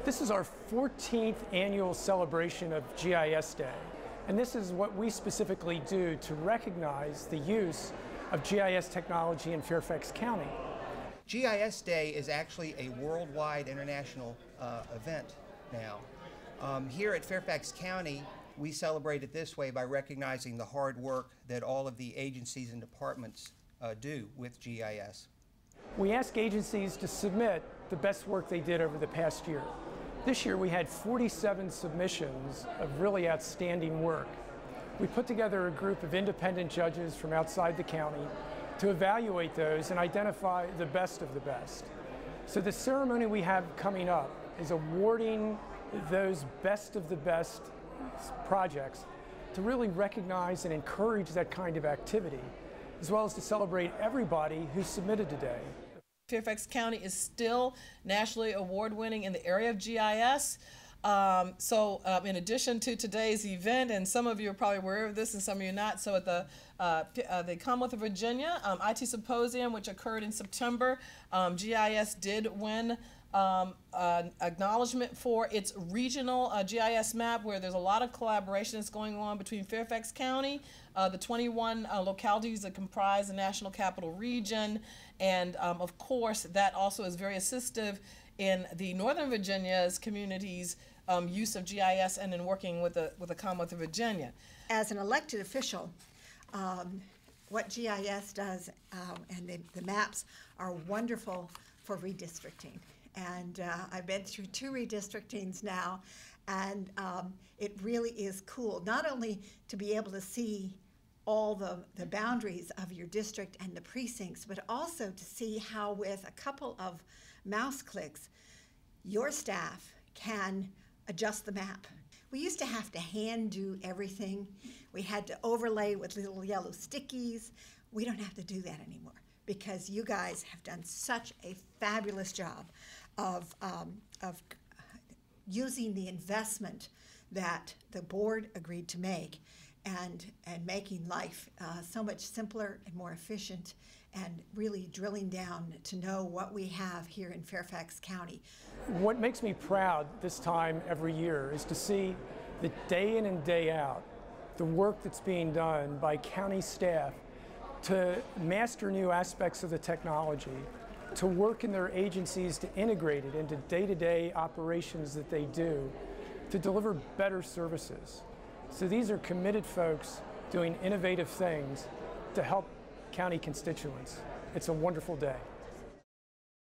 This is our 14th annual celebration of GIS Day, and this is what we specifically do to recognize the use of GIS technology in Fairfax County. GIS Day is actually a worldwide international event now. Here at Fairfax County, we celebrate it this way by recognizing the hard work that all of the agencies and departments do with GIS. We ask agencies to submit the best work they did over the past year. This year we had 47 submissions of really outstanding work. We put together a group of independent judges from outside the county to evaluate those and identify the best of the best. So the ceremony we have coming up is awarding those best of the best projects to really recognize and encourage that kind of activity, as well as to celebrate everybody who submitted today. Fairfax County is still nationally award-winning in the area of GIS. In addition to today's event, and some of you are probably aware of this and some of you are not, so at the Commonwealth of Virginia IT Symposium, which occurred in September, GIS did win an acknowledgement for its regional GIS map, where there's a lot of collaboration that's going on between Fairfax County, the 21 localities that comprise the National Capital Region, and of course that also is very assistive in the Northern Virginia's communities' use of GIS and in working with the Commonwealth of Virginia. As an elected official, what GIS does and the maps are wonderful for redistricting. And I've been through 2 redistrictings now, and it really is cool, not only to be able to see all the boundaries of your district and the precincts, but also to see how with a couple of mouse clicks, your staff can adjust the map. We used to have to hand do everything. We had to overlay with little yellow stickies. We don't have to do that anymore, because you guys have done such a fabulous job of using the investment that the board agreed to make and making life so much simpler and more efficient, and really drilling down to know what we have here in Fairfax County. What makes me proud this time every year is to see that day in and day out, the work that's being done by county staff to master new aspects of the technology, to work in their agencies to integrate it into day-to-day operations that they do, to deliver better services. So these are committed folks doing innovative things to help county constituents. It's a wonderful day.